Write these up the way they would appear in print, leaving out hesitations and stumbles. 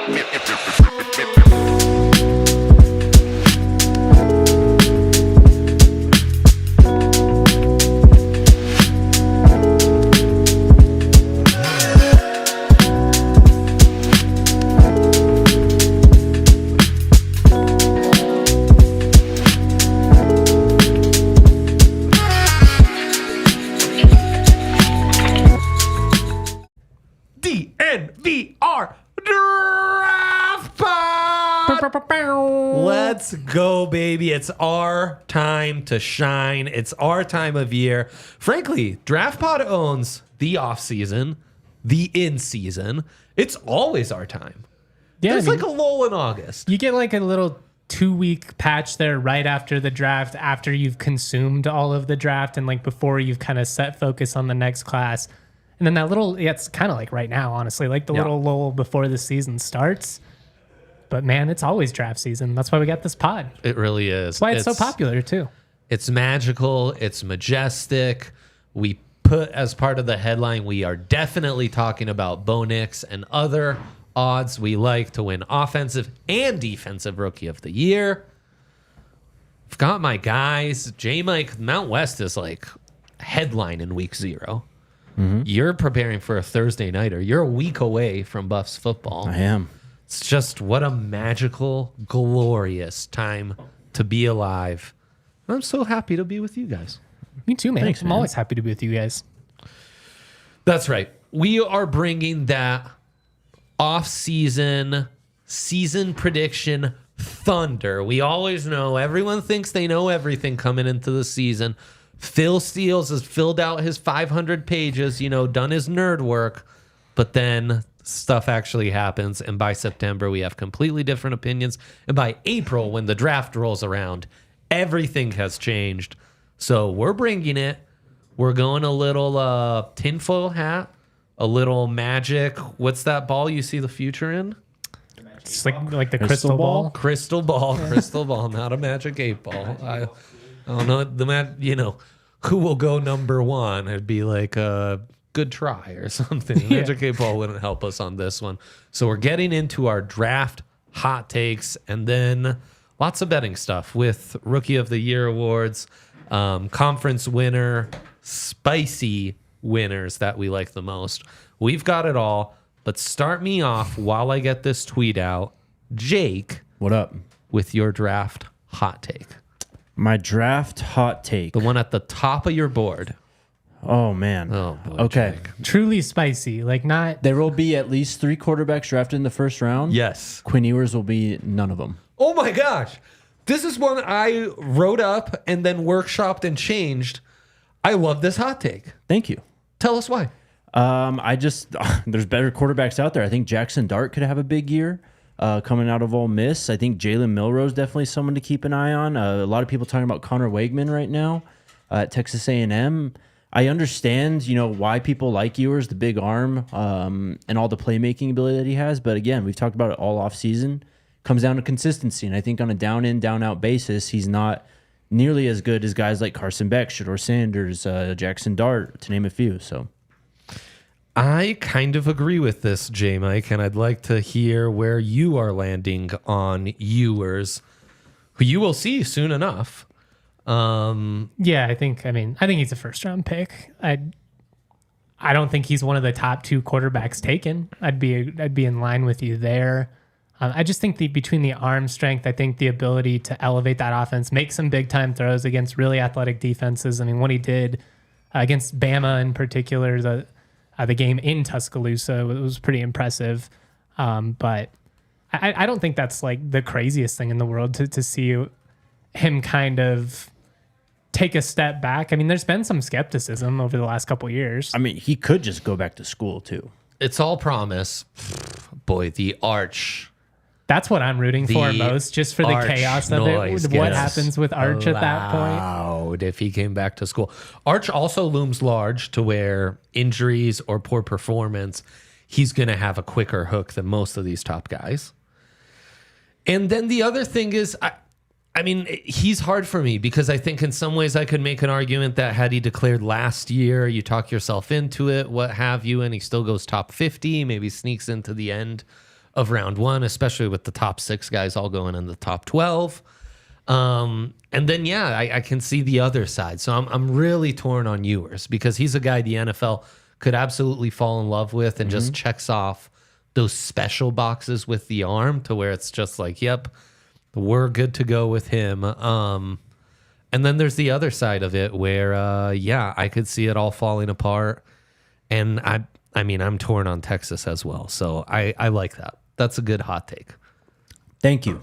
DNVR Draft Pod! Let's go, baby. It's our time to shine. It's our time of year. Frankly, Draft Pod owns the off-season, the in-season. It's always our time. Yeah, There's like a lull in August. You get like a little 2-week patch there right after the draft, after you've consumed all of the draft and like before you've kind of set focus on the next class. And then that little, it's kind of like right now, honestly, like the little lull before the season starts. But man, it's always draft season. That's why we got this pod. It really is. That's why it's so popular too. It's magical. It's majestic. We put as part of the headline, we are definitely talking about Bo Nix and other odds we like to win offensive and defensive rookie of the year. I've got my guys. J-Mike, Mount West is like headline in week 0. Mm-hmm. You're preparing for a Thursday nighter. You're a week away from Buffs football. I am. It's just what a magical, glorious time to be alive. I'm so happy to be with you guys. Me too, man. Thanks, I'm always happy to be with you guys. That's right. We are bringing that off-season, season prediction thunder. We always know. Everyone thinks they know everything coming into the season. Phil Steele has filled out his 500 pages, done his nerd work, but then stuff actually happens, and by September, we have completely different opinions, and by April, when the draft rolls around, everything has changed. So we're bringing it. We're going a little tinfoil hat, a little magic. What's that ball you see the future in? It's like the crystal ball. Crystal ball, not a magic 8 ball. I don't know who will go number 1. It'd be like a good try or something. Magic 8 ball wouldn't help us on this one. So we're getting into our draft hot takes, and then lots of betting stuff with Rookie of the Year awards, conference winner, spicy winners that we like the most. We've got it all. But start me off while I get this tweet out. Jake. What up? With your draft hot take. My draft hot take. The one at the top of your board. Oh, man. Oh, boy, okay. Jake. Truly spicy. There will be at least 3 quarterbacks drafted in the first round. Yes. Quinn Ewers will be none of them. Oh, my gosh. This is one I wrote up and then workshopped and changed. I love this hot take. Thank you. Tell us why. There's better quarterbacks out there. I think Jackson Dart could have a big year coming out of Ole Miss. I think Jalen Milroe is definitely someone to keep an eye on. A lot of people talking about Connor Wegman right now at Texas A&M. I understand, why people like Ewers, the big arm, and all the playmaking ability that he has. But again, we've talked about it all offseason. Comes down to consistency. And I think on a down-in, down-out basis, he's not nearly as good as guys like Carson Beck, Shedeur Sanders, Jackson Dart, to name a few. So I kind of agree with this, J-Mike, and I'd like to hear where you are landing on Ewers, who you will see soon enough. Yeah, I think he's a first-round pick. I don't think he's one of the top 2 quarterbacks taken. I'd be in line with you there. I just think between the arm strength, I think the ability to elevate that offense, make some big-time throws against really athletic defenses. I mean, what he did against Bama in particular, the game in Tuscaloosa, it was pretty impressive. But I don't think that's like the craziest thing in the world to see him kind of take a step back. I mean, there's been some skepticism over the last couple of years. I mean, he could just go back to school too. It's all promise. Boy, the arch. That's what I'm rooting for most, just for the chaos of it. What happens with Arch at that point? If he came back to school. Arch also looms large to where injuries or poor performance, he's going to have a quicker hook than most of these top guys. And then the other thing is, I mean, he's hard for me because I think in some ways I could make an argument that had he declared last year, you talk yourself into it, what have you, and he still goes top 50, maybe sneaks into the end of round one, especially with the top 6 guys all going in the top 12. And then, I can see the other side. So I'm really torn on Ewers because he's a guy the NFL could absolutely fall in love with and just checks off those special boxes with the arm to where it's just like, yep, we're good to go with him. And then there's the other side of it where, I could see it all falling apart. And I mean, I'm torn on Texas as well. So I like that. That's a good hot take. Thank you.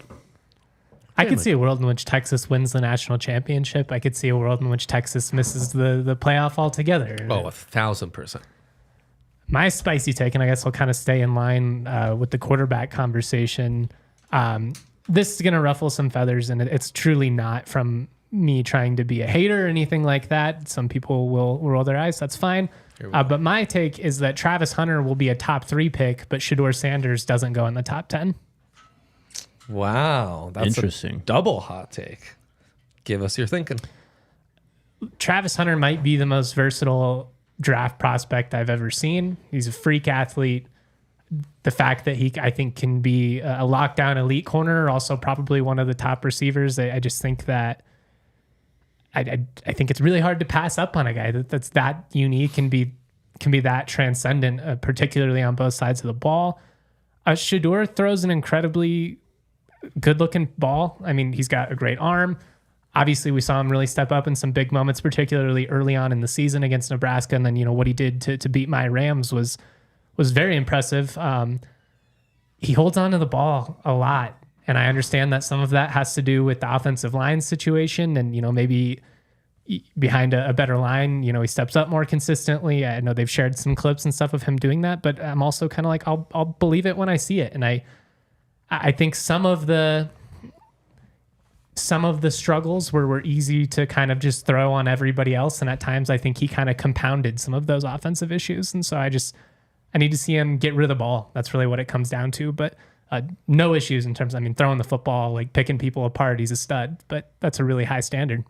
I could see a world in which Texas wins the national championship. I could see a world in which Texas misses the playoff altogether. Oh, 1,000%. My spicy take, and I guess I'll kind of stay in line with the quarterback conversation. This is going to ruffle some feathers, and it's truly not from me trying to be a hater or anything like that. Some people will roll their eyes. That's fine. But my take is that Travis Hunter will be a top 3 pick, but Shedeur Sanders doesn't go in the top 10. Wow. That's interesting. A double hot take. Give us your thinking. Travis Hunter might be the most versatile draft prospect I've ever seen. He's a freak athlete. The fact that he, I think, can be a lockdown elite corner, also probably one of the top receivers. I just think that I think it's really hard to pass up on a guy that's that unique and can be that transcendent, particularly on both sides of the ball. Shedeur throws an incredibly good-looking ball. I mean, he's got a great arm. Obviously, we saw him really step up in some big moments, particularly early on in the season against Nebraska. And then, what he did to beat my Rams was very impressive. He holds on to the ball a lot. And I understand that some of that has to do with the offensive line situation and, maybe behind a better line, he steps up more consistently. I know they've shared some clips and stuff of him doing that, but I'm also kind of like, I'll believe it when I see it. And I think some of the struggles were easy to kind of just throw on everybody else. And at times I think he kind of compounded some of those offensive issues. And so I need to see him get rid of the ball. That's really what it comes down to. But no issues in terms of, throwing the football, like picking people apart. He's a stud, but that's a really high standard.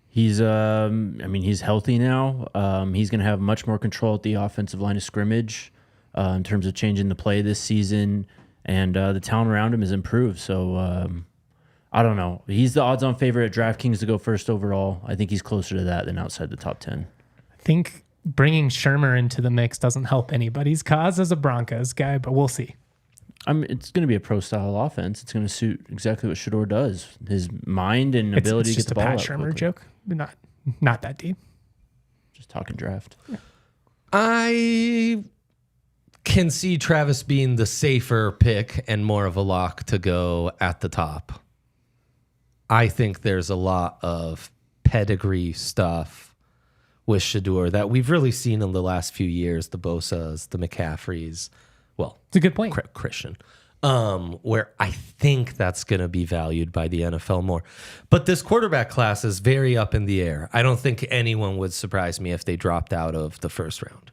He's, he's healthy now. He's going to have much more control at the offensive line of scrimmage in terms of changing the play this season. And the talent around him has improved. So I don't know. He's the odds-on favorite at DraftKings to go first overall. I think he's closer to that than outside the top 10. I think bringing Shermer into the mix doesn't help anybody's cause as a Broncos guy, but we'll see. It's going to be a pro-style offense. It's going to suit exactly what Shedeur does. His mind and ability to get the ball out. It's just a Pat Shermer joke. Not that deep. Just talking draft. Yeah. I can see Travis being the safer pick and more of a lock to go at the top. I think there's a lot of pedigree stuff with Shedeur that we've really seen in the last few years, the Bosas, the McCaffreys. Well, it's a good point. Christian, where I think that's going to be valued by the NFL more. But this quarterback class is very up in the air. I don't think anyone would surprise me if they dropped out of the first round.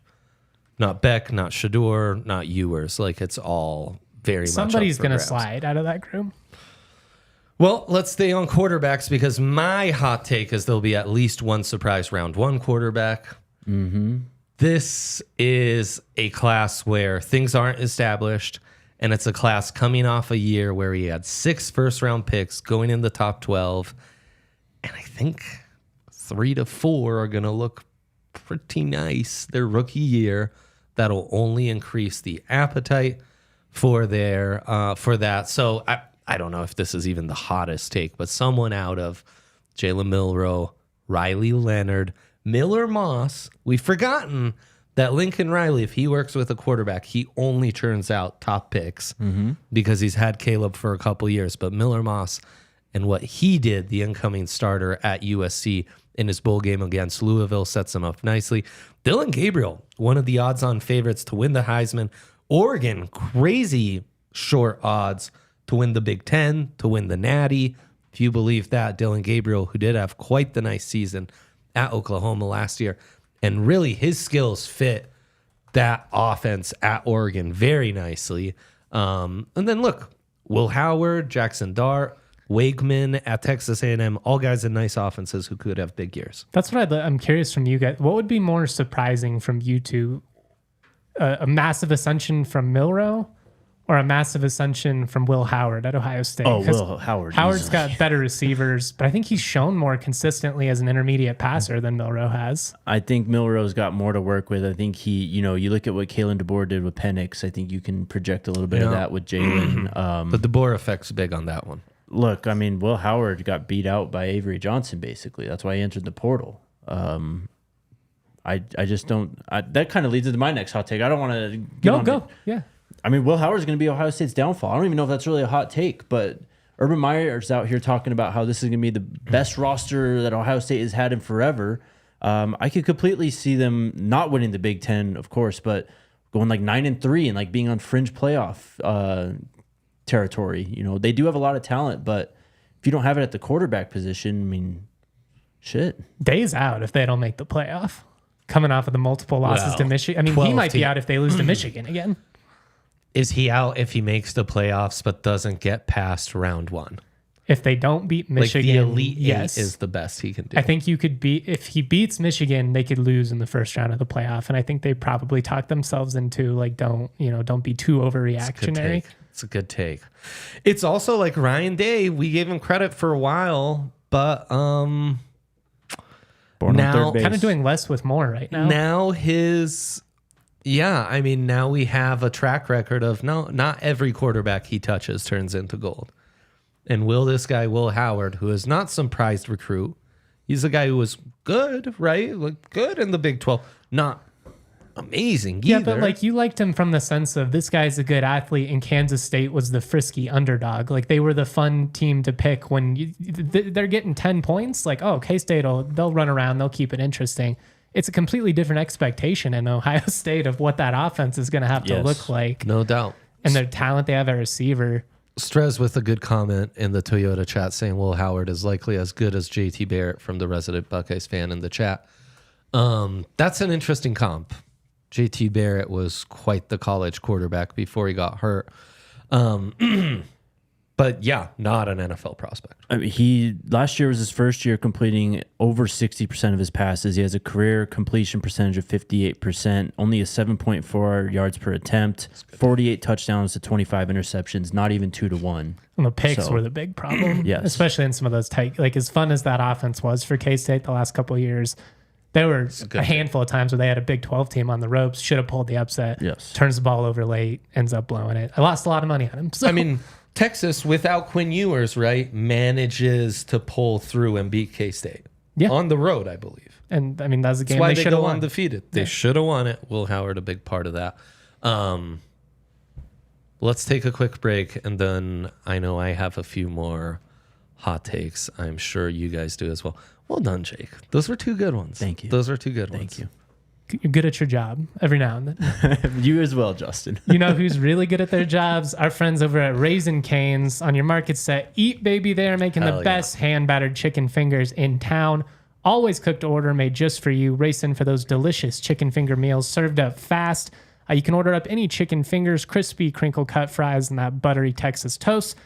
Not Beck, not Shedeur, not Ewers. Like, it's all very much somebody's going to slide out of that group. Well, let's stay on quarterbacks because my hot take is there'll be at least one surprise round one quarterback. Mm-hmm. This is a class where things aren't established, and it's a class coming off a year where he had 6 first-round picks going in the top 12, and I think 3 to 4 are going to look pretty nice their rookie year. That'll only increase the appetite for that. So I don't know if this is even the hottest take, but someone out of Jalen Milroe, Riley Leonard, Miller Moss. We've forgotten that Lincoln Riley, if he works with a quarterback, he only churns out top picks because he's had Caleb for a couple years. But Miller Moss and what he did, the incoming starter at USC in his bowl game against Louisville, sets him up nicely. Dylan Gabriel, one of the odds-on favorites to win the Heisman. Oregon, crazy short odds to win the Big Ten, to win the Natty. If you believe that, Dylan Gabriel, who did have quite the nice season at Oklahoma last year, and really his skills fit that offense at Oregon very nicely. And then look, Will Howard, Jackson Dart, Wakeman at Texas A&M, all guys in nice offenses who could have big years. That's what I'm curious from you guys. What would be more surprising from you two? A massive ascension from Milroe or a massive ascension from Will Howard at Ohio State? Oh, Will Howard. Howard's easily. got better receivers, but I think he's shown more consistently as an intermediate passer than Milroe has. I think Milroe's got more to work with. I think you look at what Kalen DeBoer did with Penix. I think you can project a little bit of that with Jalen. The DeBoer effect's big on that one. Look, I mean, Will Howard got beat out by Avery Johnson, basically. That's why he entered the portal. I just don't. That kind of leads into my next hot take. I don't want to Go. Yeah. I mean, Will Howard's going to be Ohio State's downfall. I don't even know if that's really a hot take, but Urban Meyer's out here talking about how this is going to be the best roster that Ohio State has had in forever. I could completely see them not winning the Big Ten, of course, but going like 9-3 and like being on fringe playoff territory. You know, they do have a lot of talent, but if you don't have it at the quarterback position, I mean, shit. Days out if they don't make the playoff. Coming off of the multiple losses to Michigan. I mean, he 12 might be out if they lose to Michigan again. Is he out if he makes the playoffs but doesn't get past round 1? If they don't beat Michigan, Like the Elite yes. Eight is the best he can do. I think you could beat, if he beats Michigan, they could lose in the first round of the playoff. And I think they probably talk themselves into like, don't be too overreactionary. It's a good take. It's also like Ryan Day. We gave him credit for a while, but Born now on third base. Kind of doing less with more right now. now now we have a track record of not every quarterback he touches turns into gold. And Will Howard, who is not some prized recruit, he's a guy who was good, right? Like good in the Big 12, not amazing either. Yeah, but like you liked him from the sense of this guy's a good athlete, and Kansas State was the frisky underdog. Like they were the fun team to pick when they're getting 10 points. Like, oh, K-State, they'll run around, they'll keep it interesting. It's a completely different expectation in Ohio State of what that offense is going to have to look like. No doubt. And their talent they have at receiver. Strez with a good comment in the Toyota chat saying Will Howard is likely as good as JT Barrett from the resident Buckeyes fan in the chat. That's an interesting comp. JT Barrett was quite the college quarterback before he got hurt. But yeah, not an NFL prospect. I mean, last year was his first year completing over 60% of his passes. He has a career completion percentage of 58%, only a 7.4 yards per attempt, 48 touchdowns to 25 interceptions, not even 2-1. And the picks were the big problem. Yes. Especially in some of those tight, like as fun as that offense was for K-State the last couple of years, there were a handful of times where they had a Big 12 team on the ropes, should have pulled the upset, turns the ball over late, ends up blowing it. I lost a lot of money on him. So. I mean, Texas, without Quinn Ewers, right, manages to pull through and beat K-State. Yeah. On the road, I believe. And I mean, that's a game That's why they they should have go won. undefeated. They should have won it. Will Howard, a big part of that. Let's take a quick break, and then I know I have a few more hot takes. I'm sure you guys do as well. Well done, Jake. Those were two good ones. Thank you. Those are two good ones. Thank you. You're good at your job every now and then. You as well, Justin. You know who's really good at their jobs? Our friends over at Raising Cane's. On your market set, Eat Baby, they are making the best hand-battered chicken fingers in town. Always cooked to order, made just for you. Race in for those delicious chicken finger meals served up fast. You can order up any chicken fingers, crispy crinkle-cut fries, and that buttery Texas toast.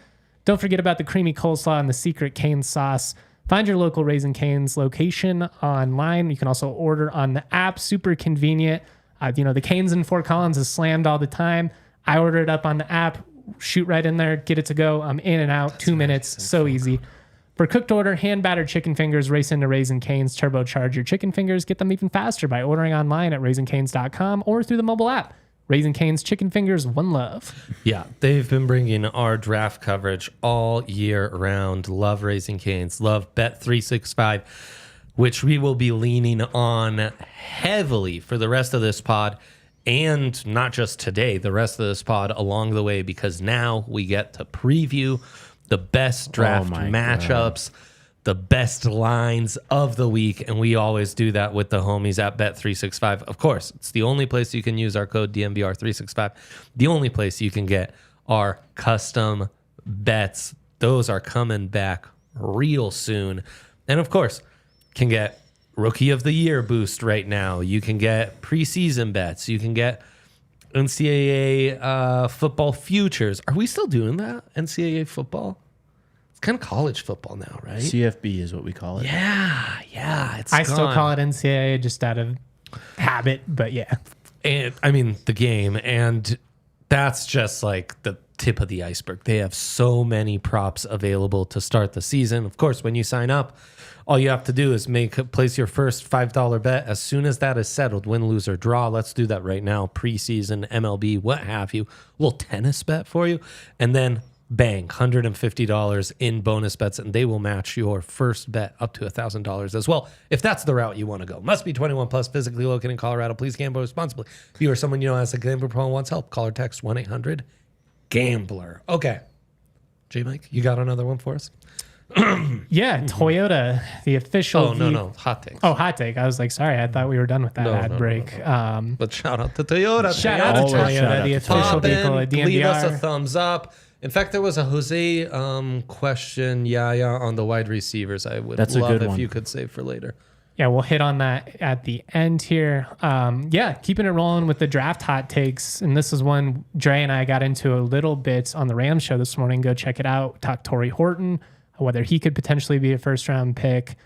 Don't forget about the creamy coleslaw and the secret cane sauce. Find your local Raising Cane's location online. You can also order on the app. Super convenient. The Cane's in Fort Collins is slammed all the time. I order it up on the app. Shoot right in there. Get it to go. I'm in and out. 2 minutes. So easy. For cooked order, hand-battered chicken fingers, race into Raising Cane's. Turbocharge your chicken fingers. Get them even faster by ordering online at raisingcanes.com or through the mobile app. Raising Cane's chicken fingers, one love. Yeah, they've been bringing our draft coverage all year round. Love Raising Cane's. Love Bet365, which we will be leaning on heavily for the rest of this pod. And not just today, the rest of this pod along the way, because now we get to preview the best draft matchups, the best lines of the week, and we always do that with the homies at Bet365. Of course, it's the only place you can use our code DNVR365. The only place you can get our custom bets. Those are coming back real soon. And of course, can get Rookie of the Year boost right now. You can get preseason bets. You can get NCAA football futures. Are we still doing that? NCAA football? It's kind of college football now, right? CFB is what we call it. Yeah. I still call it NCAA just out of habit, but yeah. And I mean, the game. And That's just like the tip of the iceberg. They have so many props available to start the season. Of course, when you sign up, all you have to do is place your first $5 bet. As soon as that is settled, win, lose, or draw. Let's do that right now. Preseason, MLB, what have you. A little tennis bet for you. And then bang, $150 in bonus bets, and they will match your first bet up to $1,000 as well, if that's the route you want to go. Must be 21 plus, physically located in Colorado. Please gamble responsibly. If you or someone you know has a gambling problem and wants help, call or text 1-800-GAMBLER. Okay. J-Mike, you got another one for us? Yeah, Toyota, the official. Oh, no. Hot take. Oh, hot take. I was like, sorry, I thought we were done with that ad break. No. But shout out to Toyota. Shout out to Toyota, the official vehicle at DNVR. Leave us a thumbs up. In fact, there was a Jose question, on the wide receivers. I would love if you could save for later. Yeah, we'll hit on that at the end here. Keeping it rolling with the draft hot takes. And this is one Dre and I got into a little bit on the Rams show this morning. Go check it out. Talk Torrey Horton, whether he could potentially be a first-round pick.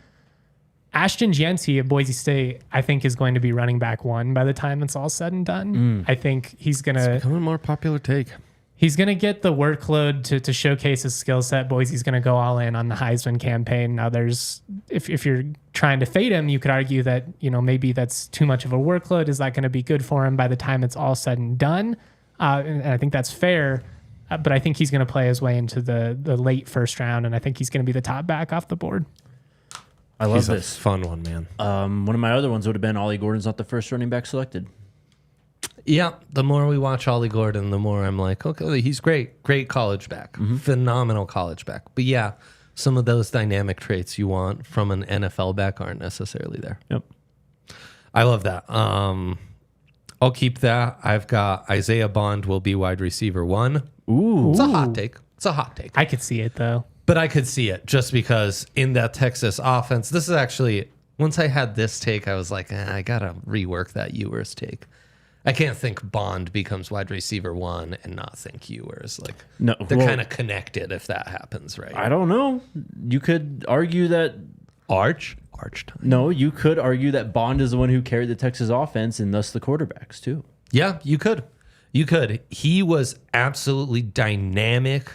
Ashton Yancey of Boise State, I think, is going to be running back 1 by the time it's all said and done. I think he's going to... It's becoming a more popular take. He's going to get the workload to showcase his skill set. Boise's going to go all in on the Heisman campaign. Now, if you're trying to fade him, you could argue that, maybe that's too much of a workload. Is that going to be good for him by the time it's all said and done? And I think that's fair. But I think he's going to play his way into the late first round, and I think he's going to be the top back off the board. I love He's this. A fun one, man. One of my other ones would have been Ollie Gordon's not the first running back selected. Yeah, the more we watch Ollie Gordon, the more I'm like, okay, he's great. Great college back. Phenomenal college back. But yeah, some of those dynamic traits you want from an NFL back aren't necessarily there. Yep. I love that. I'll keep that. I've got Isaiah Bond will be wide receiver 1. Ooh. It's a hot take. I could see it, though. But I could see it just because in that Texas offense, this is actually, once I had this take, I was like, I got to rework that Ewers take. I can't think Bond becomes wide receiver 1 and not think Ewers. Like, no, they're kind of connected if that happens, right? I don't know. You could argue that Arch time. No, you could argue that Bond is the one who carried the Texas offense and thus the quarterbacks too. Yeah, you could. He was absolutely dynamic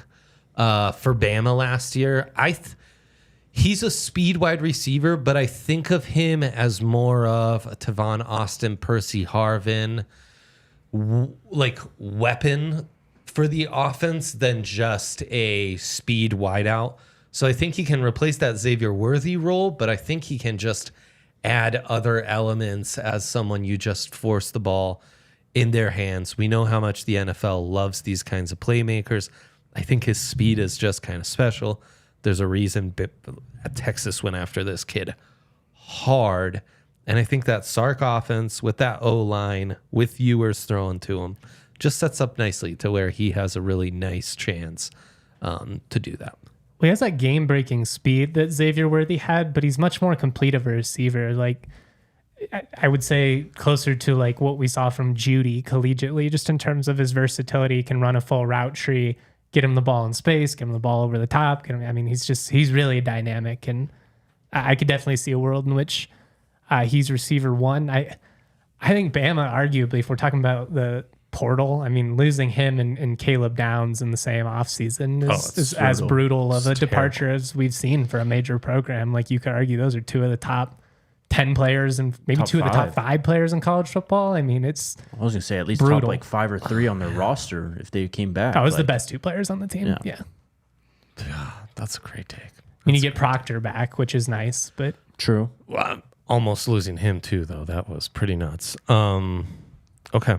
for Bama last year. He's a speed wide receiver, but I think of him as more of a Tavon Austin, Percy Harvin, weapon for the offense than just a speed wideout. So I think he can replace that Xavier Worthy role, but I think he can just add other elements as someone you just force the ball in their hands. We know how much the NFL loves these kinds of playmakers. I think his speed is just kind of special. There's a reason Texas went after this kid hard. And I think that Sark offense with that O-line, with Ewers throwing to him, just sets up nicely to where he has a really nice chance to do that. Well, he has that game-breaking speed that Xavier Worthy had, but he's much more complete of a receiver. Like, I would say closer to like what we saw from Judy collegiately, just in terms of his versatility. He can run a full route tree, get him the ball in space, get him the ball over the top. He's really dynamic, and I could definitely see a world in which he's receiver 1. I think Bama, arguably, if we're talking about the portal, losing him and Caleb Downs in the same offseason is as brutal of a departure as we've seen for a major program. Like, you could argue those are 2 of the top 10 players and maybe top 2 of the top 5 players in college football. I was going to say at least brutal. Top like 5 or 3 on their roster if they came back. That was the best 2 players on the team. Yeah. That's a great take. You get Proctor back, which is nice, but true. Well, I'm almost losing him too, though. That was pretty nuts. Okay.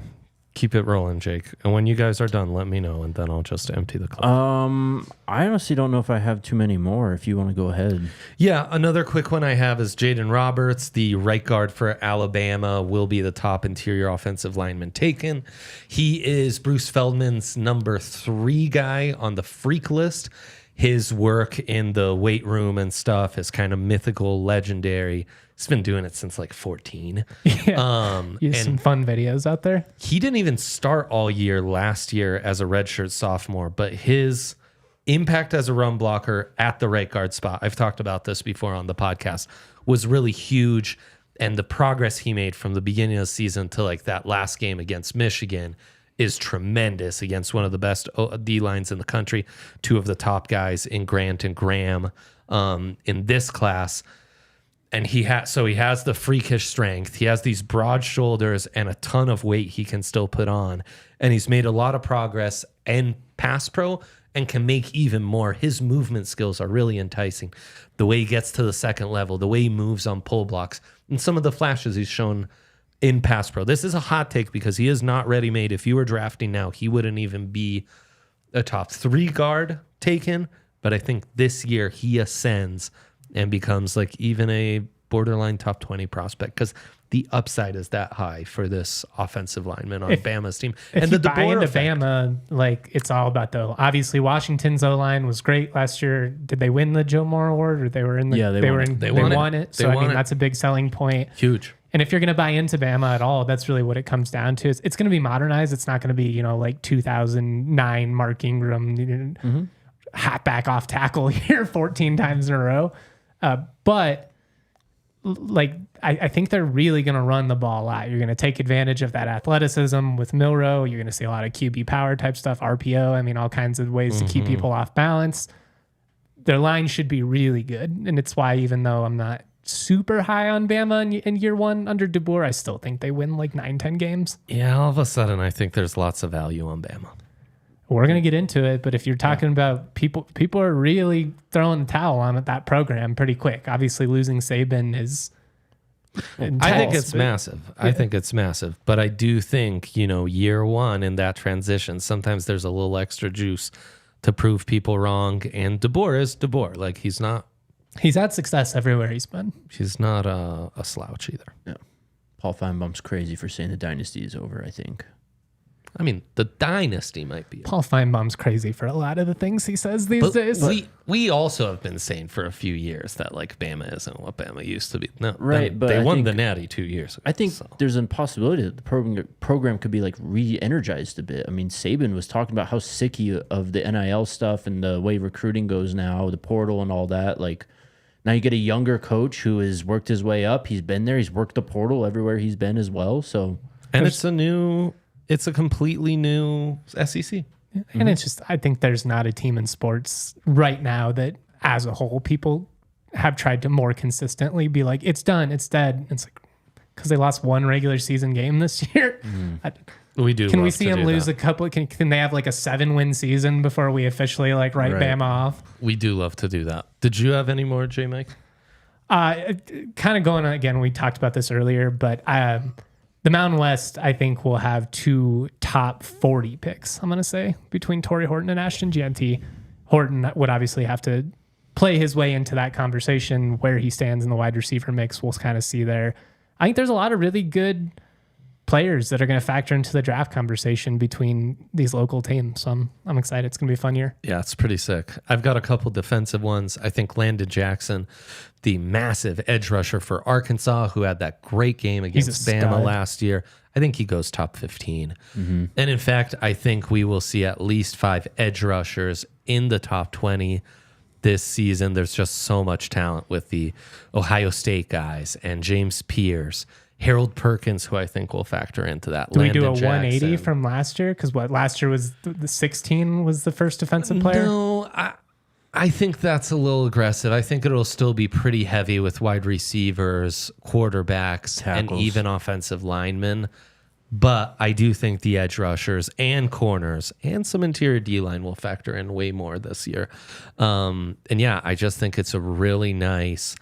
Keep it rolling, Jake. And when you guys are done, let me know, and then I'll just empty the clip. I honestly don't know if I have too many more. If you want to go ahead. Yeah, another quick one I have is Jaden Roberts, the right guard for Alabama, will be the top interior offensive lineman taken. He is Bruce Feldman's number 3 guy on the freak list. His work in the weight room and stuff is kind of mythical, legendary. He's been doing it since like 14. Yeah. Some fun videos out there. He didn't even start all year last year as a redshirt sophomore, but his impact as a run blocker at the right guard spot, I've talked about this before on the podcast, was really huge. And the progress he made from the beginning of the season to like that last game against Michigan is tremendous against one of the best D lines in the country, two of the top guys in Grant and Graham in this class. And he has the freakish strength. He has these broad shoulders and a ton of weight he can still put on. And he's made a lot of progress in pass pro and can make even more. His movement skills are really enticing. The way he gets to the second level, the way he moves on pull blocks, and some of the flashes he's shown in pass pro. This is a hot take because he is not ready-made. If you were drafting now, he wouldn't even be a top 3 guard taken. But I think this year he ascends and becomes like even a borderline top 20 prospect because the upside is that high for this offensive lineman on Bama's team. And the buy into Bama, like it's all about obviously Washington's O-line was great last year. Did they win the Joe Moore Award or they were in the they won it. So I mean that's a big selling point. Huge. And if you're going to buy into Bama at all, that's really what it comes down to. It's going to be modernized. It's not going to be, like 2009 Mark Ingram back off tackle here 14 times in a row. But like I think they're really going to run the ball a lot. You're going to take advantage of that athleticism with Milroe. You're going to see a lot of QB power type stuff, RPO. I mean, all kinds of ways to keep people off balance. Their line should be really good. And it's why even though I'm not super high on Bama in year one under DeBoer, I still think they win like 9-10 games. Yeah, all of a sudden I think there's lots of value on Bama. We're going to get into it, but if you're talking about people are really throwing the towel on that program pretty quick. Obviously, losing Saban is intense, I think it's massive. Yeah. I think it's massive. But I do think, year one in that transition, sometimes there's a little extra juice to prove people wrong. And DeBoer is DeBoer. Like, he's had success everywhere he's been. He's not a slouch either. Yeah. Paul Feinbaum's crazy for saying the dynasty is over, I think. I mean, the dynasty might be. Paul Feinbaum's crazy for a lot of the things he says these days. We also have been saying for a few years that like Bama isn't what Bama used to be. No, right, they won the Natty 2 years ago. I think there's a possibility that the program could be like re-energized a bit. I mean, Saban was talking about how sick he of the NIL stuff and the way recruiting goes now, the portal and all that. Like now you get a younger coach who has worked his way up. He's been there. He's worked the portal everywhere he's been as well. So it's a completely new SEC. And it's just, I think there's not a team in sports right now that as a whole, people have tried to more consistently be like, it's done, it's dead. It's like, because they lost one regular season game this year. We do. Can we see them lose a couple? Can they have like a 7-win season before we officially like write Bama off? We do love to do that. Did you have any more, J. Mike? Kind of going on again, we talked about this earlier, but the Mountain West, I think, will have 2 top 40 picks, I'm going to say, between Torrey Horton and Ashton Jeanty. Horton would obviously have to play his way into that conversation. Where he stands in the wide receiver mix, we'll kind of see there. I think there's a lot of really good players that are going to factor into the draft conversation between these local teams. So I'm excited. It's going to be a fun year. Yeah, it's pretty sick. I've got a couple defensive ones. I think Landon Jackson, the massive edge rusher for Arkansas, who had that great game against Bama last year, I think he goes top 15. And in fact, I think we will see at least 5 edge rushers in the top 20 this season. There's just so much talent with the Ohio State guys and James Pierce, Harold Perkins, who I think will factor into that. Do we do a 180 from last year? Because last year was the 16 was the first defensive player? No, I think that's a little aggressive. I think it'll still be pretty heavy with wide receivers, quarterbacks, tackles, and even offensive linemen. But I do think the edge rushers and corners and some interior D-line will factor in way more this year. And yeah, I just think it's a really nice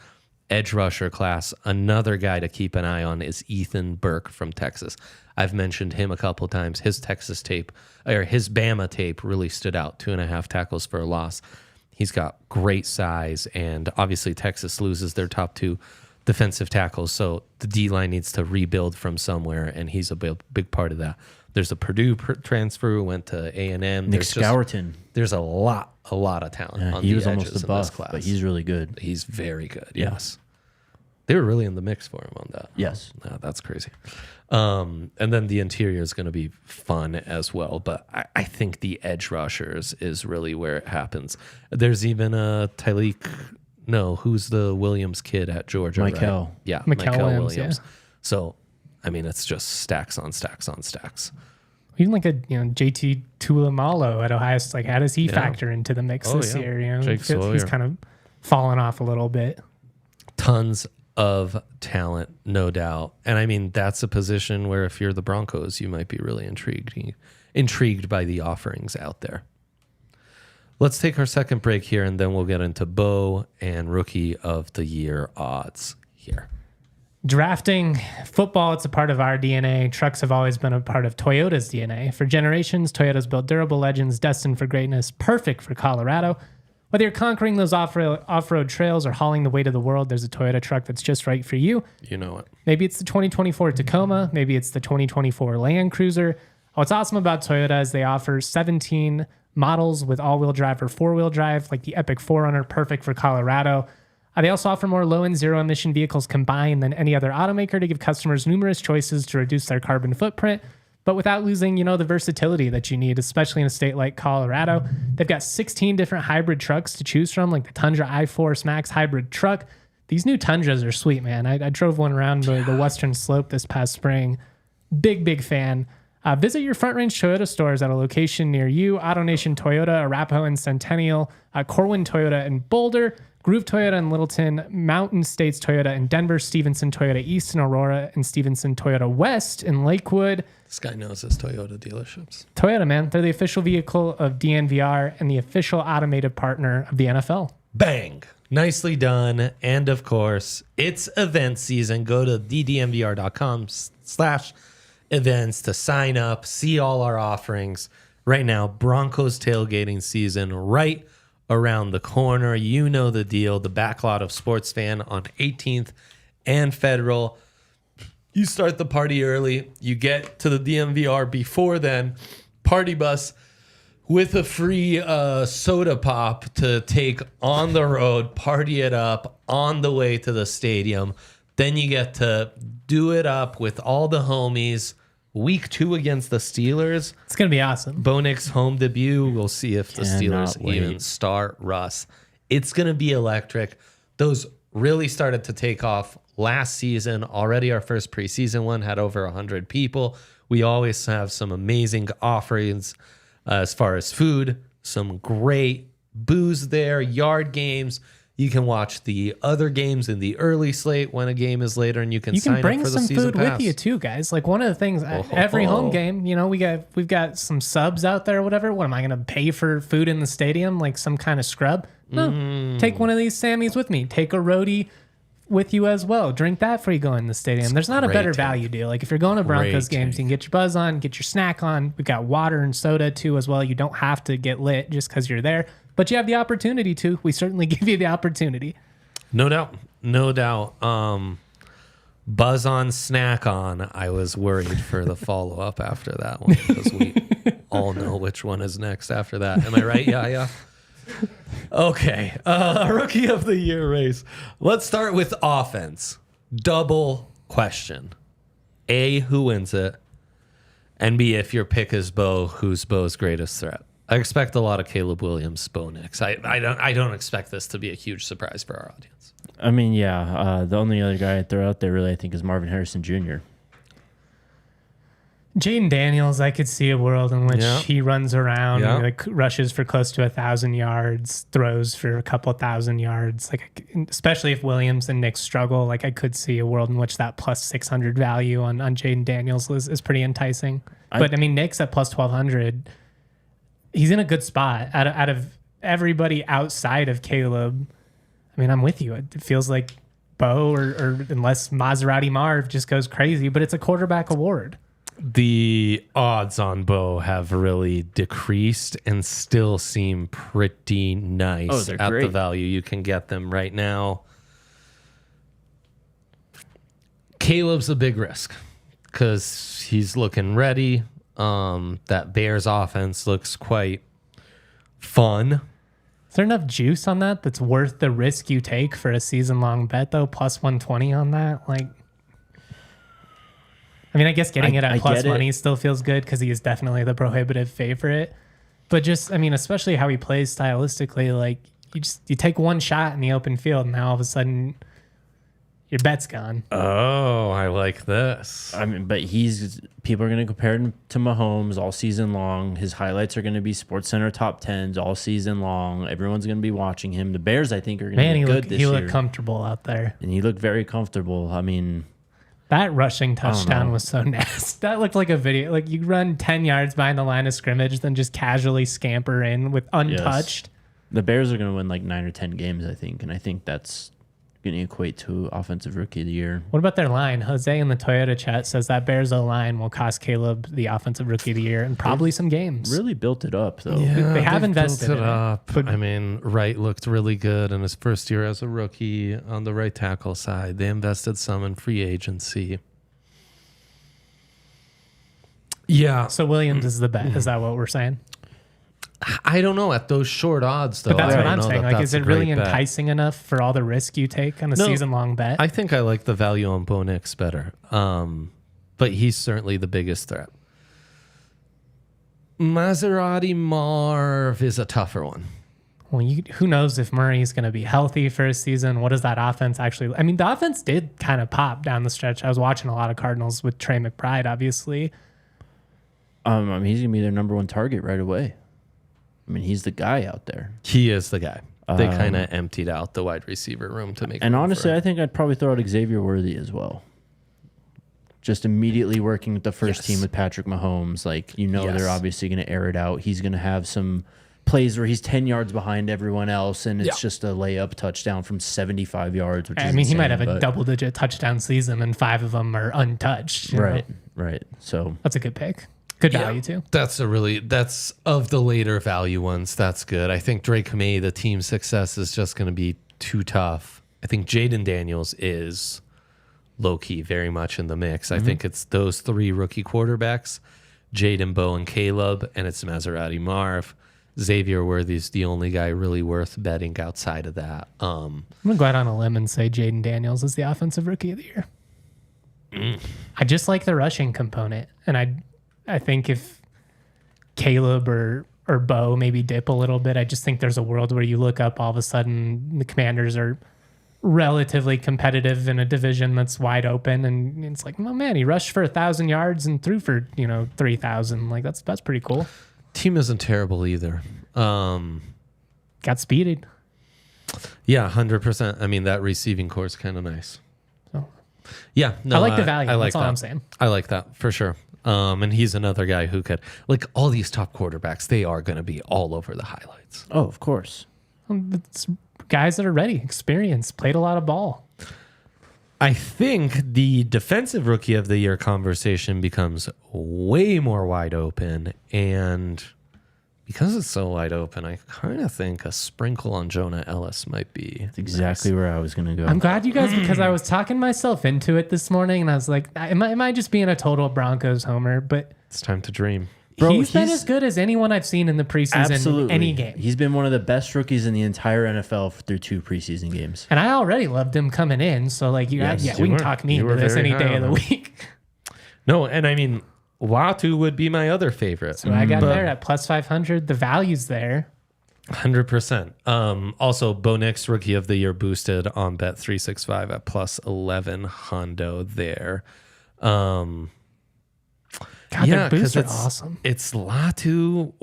edge rusher class. Another guy to keep an eye on is Ethan Burke from Texas. I've mentioned him a couple times. His Texas tape, or his Bama tape, really stood out. 2.5 tackles for a loss. He's got great size, and obviously Texas loses their top 2 defensive tackles, so the D-line needs to rebuild from somewhere, and he's a big part of that. There's a Purdue transfer who went to A&M. Nick Scourton. There's a lot of talent on he the was edges almost a in buff, this class. but he's really good. He's very good, yes. They were really in the mix for him on that. Yes. That's crazy. And then the interior is going to be fun as well. But I think the edge rushers is really where it happens. There's even a who's the Williams kid at Georgia? Michael. Right? Yeah, Michael Williams. Yeah. So, I mean, it's just stacks on stacks on stacks. Even like a JT Tuilamalo at Ohio State, like how does he factor into the mix this year? Jake Sawyer. He's kind of fallen off a little bit. Tons of talent, no doubt. And I mean, that's a position where if you're the Broncos, you might be really intrigued by the offerings out there. Let's take our second break here, and then we'll get into Bo and Rookie of the Year odds here. Drafting football, it's a part of our DNA. Trucks have always been a part of Toyota's DNA. For generations, Toyota's built durable legends destined for greatness, perfect for Colorado. Whether you're conquering those off-road trails or hauling the weight of the world, there's a Toyota truck that's just right for you. You know it. Maybe it's the 2024 Tacoma. Maybe it's the 2024 Land Cruiser. What's awesome about Toyota is they offer 17 models with all-wheel drive or four-wheel drive, like the Epic 4Runner, perfect for Colorado. They also offer more low and zero-emission vehicles combined than any other automaker to give customers numerous choices to reduce their carbon footprint, but without losing, the versatility that you need, especially in a state like Colorado. They've got 16 different hybrid trucks to choose from, like the Tundra iForce Max hybrid truck. These new Tundras are sweet, man. I drove one around the Western Slope this past spring. Big fan. Visit your Front Range Toyota stores at a location near you. AutoNation Toyota, Arapahoe and Centennial, Corwin Toyota in Boulder, Groove Toyota in Littleton, Mountain States Toyota in Denver, Stevenson Toyota East in Aurora, and Stevenson Toyota West in Lakewood. This guy knows his Toyota dealerships. Toyota, man. They're the official vehicle of DNVR and the official automated partner of the NFL. Bang. Nicely done. And of course, it's event season. Go to ddnvr.com/events to sign up, see all our offerings. Right now, Broncos tailgating season right around the corner. You know the deal. The backlot of Sports Fan on 18th and Federal. You start the party early. You get to the DNVR before then. Party bus with a free soda pop to take on the road. Party it up on the way to the stadium. Then you get to do it up with all the homies. Week 2 against the Steelers. It's going to be awesome. Bo Nix's home debut. We'll see if the Steelers even start Russ. It's going to be electric. Those really started to take off last season. Already our first preseason one had over 100 people. We always have some amazing offerings as far as food, some great booze there, yard games. You can watch the other games in the early slate when a game is later, and you can sign up for the season pass. You can bring some food with you too, guys. Like one of the things, every home game, we've got some subs out there or whatever. What am I going to pay for food in the stadium? Like some kind of scrub? No, take one of these Sammys with me. Take a roadie with you as well. Drink that before you go in the stadium. There's not a better value deal. Like if you're going to Broncos games, you can get your buzz on, get your snack on. We've got water and soda too as well. You don't have to get lit just because you're there. But you have the opportunity to. We certainly give you the opportunity. No doubt. Buzz on, snack on. I was worried for the follow-up after that one because we all know which one is next after that. Am I right? Yeah. Okay. Rookie of the Year race. Let's start with offense. Double question. A, who wins it? And B, if your pick is Bo, who's Bo's greatest threat? I expect a lot of Caleb Williams, Bo Nix. I don't expect this to be a huge surprise for our audience. I mean, yeah. The only other guy I'd throw out there really, I think, is Marvin Harrison Jr. Jaden Daniels, I could see a world in which he runs around, and, rushes for close to 1,000 yards, throws for a couple thousand yards. Like, especially if Williams and Nix struggle, like I could see a world in which that plus 600 value on Jaden Daniels is pretty enticing. But I mean, Nix at plus 1,200. He's in a good spot out of everybody outside of Caleb. I mean, I'm with you. It feels like Bo or unless Maserati Marv just goes crazy, but it's a quarterback award. The odds on Bo have really decreased and still seem pretty nice at the value you can get them right now. Caleb's a big risk because he's looking ready. That Bears offense looks quite fun. Is there enough juice on that that's worth the risk you take for a season-long bet, though? Plus 120 on that? Like, I mean, I guess getting it at plus money still feels good because he is definitely the prohibitive favorite. But just, I mean, especially how he plays stylistically, like, you take one shot in the open field and now all of a sudden your bet's gone. Oh, I like this. I mean, but people are going to compare him to Mahomes all season long. His highlights are going to be SportsCenter top 10s all season long. Everyone's going to be watching him. The Bears, I think, are going to be good this year. He looked comfortable out there. And he looked very comfortable. I mean, that rushing touchdown was so nasty. That looked like a video. Like you run 10 yards behind the line of scrimmage, then just casually scamper in with untouched. Yes. The Bears are going to win like 9 or 10 games, I think. And I think that's going to equate to Offensive Rookie of the Year. What about their line? Jose in the Toyota chat says that Bears O-line will cost Caleb the Offensive Rookie of the Year and probably some games. Really built it up, though. Yeah, they have invested built it in up. But I mean, Wright looked really good in his first year as a rookie on the right tackle side. They invested some in free agency. Yeah. So Williams is the bet. Is that what we're saying? I don't know at those short odds, though. But that's I what don't I'm know saying. that Like, that's is a it really great bet. enticing enough for all the risk you take on a No. season-long bet? I think I like the value on Bo Nix better. But he's certainly the biggest threat. Maserati Marv is a tougher one. Well, who knows if Murray's going to be healthy for a season? What does that offense actually... I mean, the offense did kind of pop down the stretch. I was watching a lot of Cardinals with Trey McBride, obviously. I mean, he's going to be their number one target right away. I mean, he's the guy out there. He is the guy. They kind of emptied out the wide receiver room to make. And room honestly, for I think I'd probably throw out Xavier Worthy as well. Just immediately working with the first team with Patrick Mahomes. Like, they're obviously going to air it out. He's going to have some plays where he's 10 yards behind everyone else, and it's just a layup touchdown from 75 yards, which is I mean, he might have insane, a double-digit touchdown season, and 5 of them are untouched. you know? Right. So That's a good pick. Good value, too. That's of the later value ones. That's good. I think Drake May, the team success is just going to be too tough. I think Jaden Daniels is low key very much in the mix. I think it's those 3 rookie quarterbacks, Jaden, Bo, and Caleb, and it's Maserati Marv. Xavier Worthy's the only guy really worth betting outside of that. I'm going to go out on a limb and say Jaden Daniels is the Offensive Rookie of the Year. I just like the rushing component, and I think if Caleb or Bo maybe dip a little bit, I just think there's a world where you look up all of a sudden the Commanders are relatively competitive in a division that's wide open, and it's like, oh man, he rushed for 1,000 yards and threw for 3,000. Like that's pretty cool. Team isn't terrible either. Got speeded. Yeah, 100%. I mean, that receiving core is kind of nice. So, yeah, no, I like the value. I like That's all that. I'm saying. I like that for sure. And he's another guy who could, like all these top quarterbacks, they are going to be all over the highlights. Oh, of course. It's guys that are ready, experienced, played a lot of ball. I think the defensive rookie of the year conversation becomes way more wide open. And because it's so wide open, I kind of think a sprinkle on Jonah Ellis might be That's exactly where I was going to go. I'm glad you guys, because I was talking myself into it this morning, and I was like, am I just being a total Broncos homer? But It's time to dream. Bro, he's been as good as anyone I've seen in the preseason, Absolutely. any game. He's been one of the best rookies in the entire NFL through 2 preseason games. And I already loved him coming in, so like, Yes, we you can were. talk me You into were this very any high day on of the him. week. No, and I mean, Latu would be my other favorite. So I got there at plus 500. The value's there. 100%. Also, Bo Nix rookie of the year boosted on Bet365 at plus 11 Hondo there. God, Yeah, their boosts 'cause are awesome. It's Latu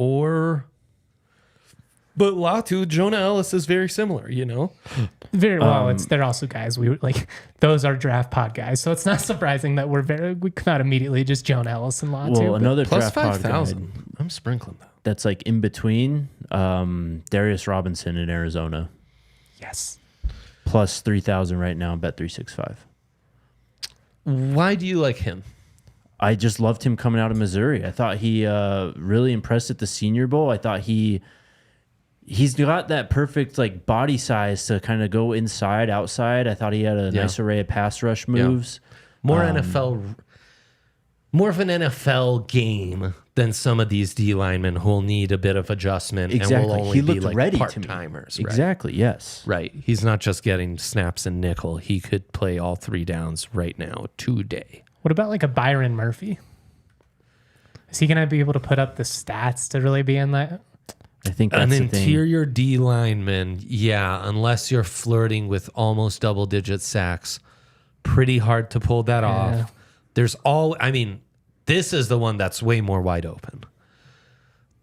but Latu, Jonah Ellis is very similar, Very well. They're also guys. We like those are draft pod guys, so it's not surprising that we come out immediately just Joan Ellis and Latu. Well, another Plus draft pod guide 5,000. I'm sprinkling that. that's like in between Darius Robinson in Arizona. Yes. Plus 3,000 right now, Bet365. Why do you like him? I just loved him coming out of Missouri. I thought he really impressed at the Senior Bowl. I thought he's got that perfect like body size to kind of go inside, outside. I thought he had a nice array of pass rush moves. More of an NFL game than some of these D linemen who'll need a bit of adjustment and Exactly. will only He be looked like ready to me. part-timers. Right? Exactly, yes. Right. He's not just getting snaps and nickel. He could play all 3 downs right now today. What about like a Byron Murphy? Is he going to be able to put up the stats to really be in that? I think that's An the thing. interior D lineman, yeah, unless you're flirting with almost double-digit sacks Pretty hard to pull that off. This is the one that's way more wide open.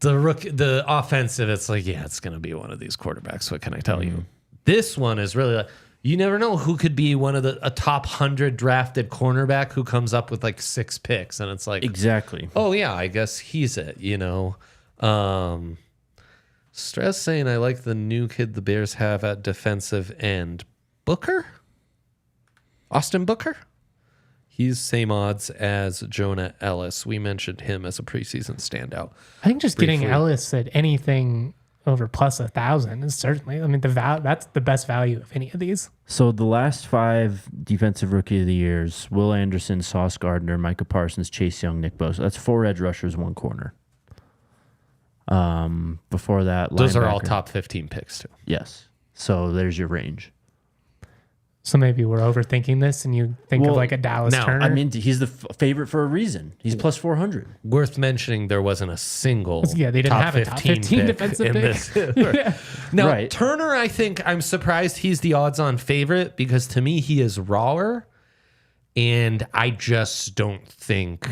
The offensive, it's like, yeah, it's going to be one of these quarterbacks. What can I tell you? This one is really like, you never know who could be one of a top 100 drafted cornerback who comes up with like 6 picks. And it's like, exactly. Oh, yeah, I guess he's it, Stress saying I like the new kid the Bears have at defensive end. Austin Booker? He's same odds as Jonah Ellis. We mentioned him as a preseason standout. I think just briefly. getting Ellis at anything over plus 1,000 is certainly, that's the best value of any of these. So the last 5 defensive rookie of the years, Will Anderson, Sauce Gardner, Micah Parsons, Chase Young, Nick Bosa. That's 4 edge rushers, 1 corner. Before that, those are all linebacker. top 15 picks too. Yes. So there's your range. So maybe we're overthinking this and you think of like a Dallas Turner. I mean, he's the favorite for a reason. He's plus 400. Worth mentioning, there wasn't a single they didn't have a top 15 defensive pick. Now, Right. Turner, I think I'm surprised he's the odds-on favorite because to me he is rawer, and I just don't think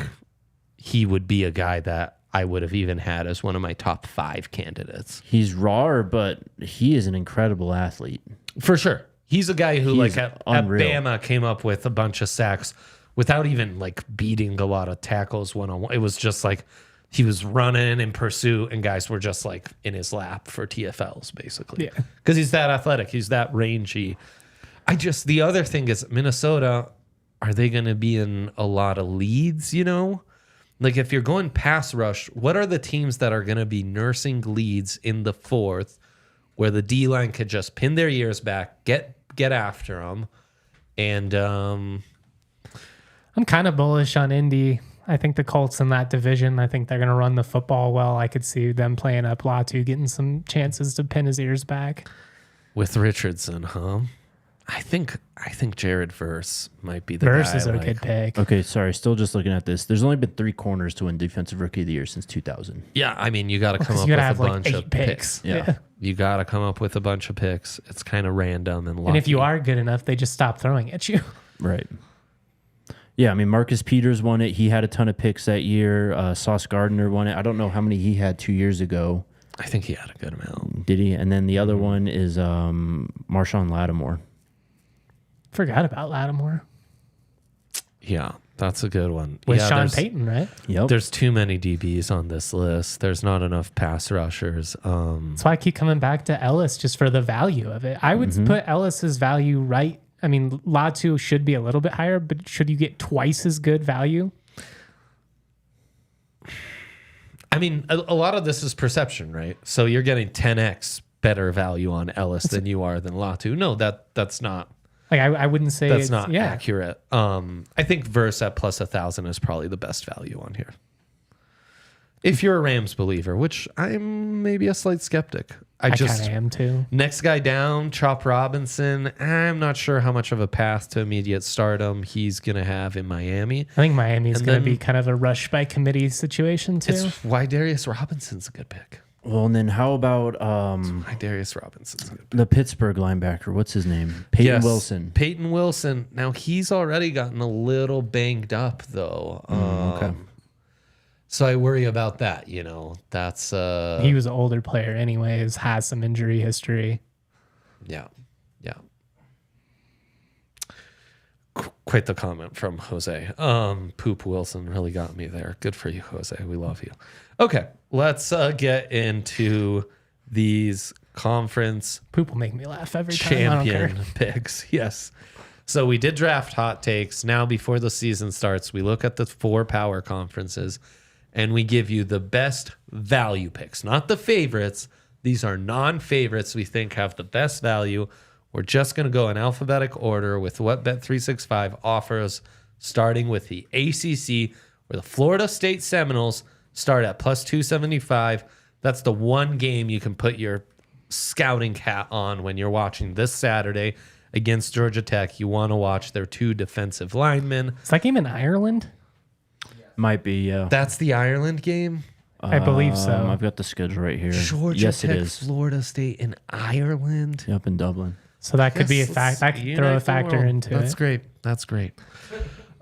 he would be a guy that I would have even had as one of my top 5 candidates. He's raw, but he is an incredible athlete. For sure. He's a guy who, He's at unreal. Bama, came up with a bunch of sacks without even like beating a lot of tackles one-on-one. It was just like he was running in pursuit, and guys were just like in his lap for TFLs, basically. Yeah. Because he's that athletic. He's that rangy. The other thing is Minnesota, are they going to be in a lot of leads, Like if you're going pass rush, what are the teams that are going to be nursing leads in the 4th where the D-line could just pin their ears back, get after them? And I'm kind of bullish on Indy. I think the Colts in that division, I think they're going to run the football well. I could see them playing up Latu, getting some chances to pin his ears back. with Richardson, huh? I think Jared Verse might be the Verse guy. is a good pick. Okay, sorry. Still just looking at this. There's only been 3 corners to win Defensive Rookie of the Year since 2000. Yeah, I mean, you got to come up You with gotta a have like bunch 8 of picks. Yeah. You got to come up with a bunch of picks. It's kind of random and lucky. And if you are good enough, they just stop throwing at you. Right. Yeah, I mean, Marcus Peters won it. He had a ton of picks that year. Sauce Gardner won it. I don't know how many he had 2 years ago. I think he had a good amount. Did he? And then the other one is Marshawn Lattimore. Forgot about Lattimore. Yeah, that's a good one. With yeah, Sean there's- Payton, right? Yep. There's too many DBs on this list. There's not enough pass rushers. That's why I keep coming back to Ellis just for the value of it. I would put Ellis's value right. I mean, Latu should be a little bit higher, but should you get twice as good value? I mean, a lot of this is perception, right? So you're getting 10x better value on Ellis than you are than Latu. No, that's not. Like I wouldn't say That's it's not accurate. I think Verse at plus 1,000 is probably the best value on here. If you're a Rams believer, which I'm maybe a slight skeptic. I kind of am too. Next guy down, Chop Robinson. I'm not sure how much of a path to immediate stardom he's going to have in Miami. I think Miami's And going to then- be kind of a rush by committee situation too. It's why Darius Robinson's a good pick. Well, and then how about Why Darius Robinson's a good pick. the Pittsburgh linebacker? What's his name? Peyton Yes, Wilson. Peyton Wilson. Now he's already gotten a little banged up though. Okay. So I worry about that. That's He was an older player anyways, has some injury history. yeah. Quite the comment from Jose. Poop Wilson really got me there. Good for you, Jose. We love you. Okay, let's get into these conference Poop will make me laugh every time. I don't care. champion picks. Yes. So we did draft hot takes. Now, before the season starts, we look at the 4 power conferences and we give you the best value picks, not the favorites. These are non-favorites we think have the best value. We're just going to go in alphabetic order with what Bet365 offers, starting with the ACC, where the Florida State Seminoles start at plus 275. That's the one game you can put your scouting hat on when you're watching this Saturday against Georgia Tech. You want to watch their 2 defensive linemen. Is that game in Ireland? Might be, yeah. That's the Ireland game. I believe so. I've got the schedule right here. Georgia yes, Tech, it is. Florida State, and Ireland. Yep, in Dublin. So that could be a fact. I could throw a factor into it. That's great. That's great.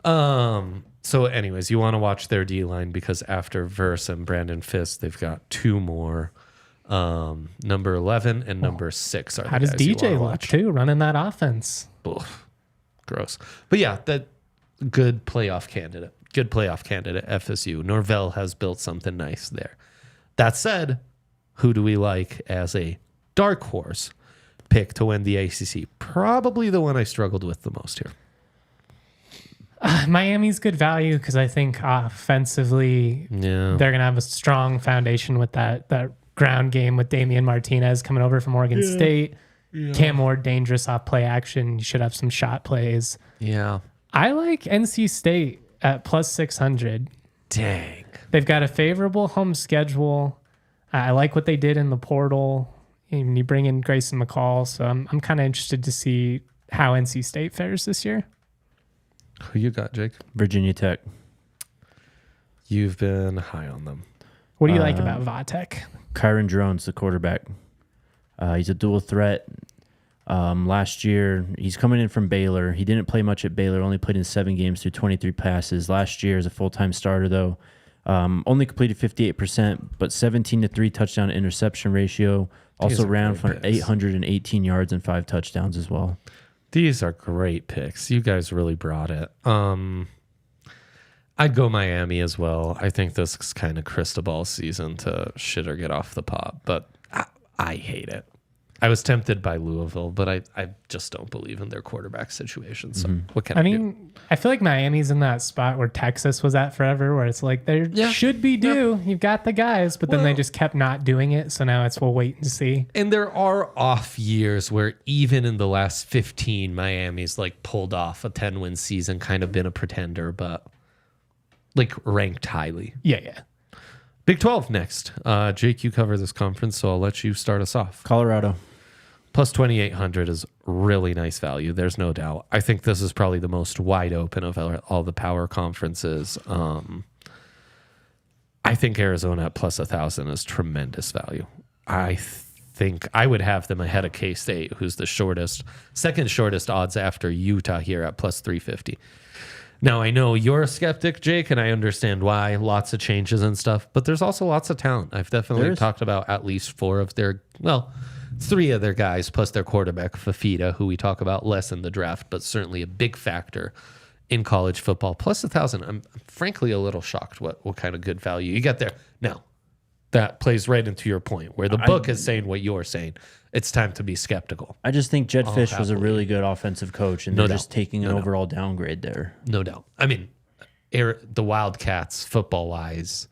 So anyways, you want to watch their D-line because after Verse and Brandon Fisk, they've got two more. Number 11 and number 6 are How does DJ look too, running that offense? Oof, gross. But yeah, that good playoff candidate. Good playoff candidate, FSU. Norvell has built something nice there. That said, who do we like as a dark horse pick to win the ACC? Probably the one I struggled with the most here. Miami's good value because I think offensively they're going to have a strong foundation with that ground game with Damian Martinez coming over from Oregon State. Yeah. Cam Ward, dangerous off play action. You should have some shot plays. Yeah. I like NC State at plus 600. Dang. They've got a favorable home schedule. I like what they did in the portal. And you bring in Grayson McCall. So I'm kind of interested to see how NC State fares this year. Who you got, Jake? Virginia Tech. You've been high on them. What do you like about Vatek? Kyron Drones, the quarterback. He's a dual threat. Last year, he's coming in from Baylor. He didn't play much at Baylor, only played in 7 games through 23 passes. Last year as a full-time starter, though, only completed 58%, but 17-3 touchdown interception ratio. Also ran for 818 yards and 5 touchdowns as well. These are great picks. You guys really brought it. I'd go Miami as well. I think this is kind of Cristobal season to shit or get off the pot, but I hate it. I was tempted by Louisville, but I just don't believe in their quarterback situation. So what can I do? I feel like Miami's in that spot where Texas was at forever, where it's like they should be due. You've got the guys, but then they just kept not doing it. So now we'll wait and see. And there are off years where even in the last 15, Miami's like pulled off a 10-win season, kind of been a pretender, but like ranked highly. Yeah. Big 12 next. Jake, you cover this conference, so I'll let you start us off. Colorado. Plus 2,800 is really nice value. There's no doubt. I think this is probably the most wide open of all the power conferences. I think Arizona at plus 1,000 is tremendous value. I think I would have them ahead of K-State, who's the second shortest odds after Utah here at plus 350. Now, I know you're a skeptic, Jake, and I understand why. Lots of changes and stuff, but there's also lots of talent. I've definitely talked about at least 3 of their guys, plus their quarterback, Fafita, who we talk about less in the draft, but certainly a big factor in college football. Plus 1,000. I'm frankly a little shocked what kind of good value you get there. Now, that plays right into your point, where the book is saying what you're saying. It's time to be skeptical. I just think Jed Fish was a really good offensive coach, and they're just taking an overall downgrade there. No doubt. I mean, the Wildcats, football-wise,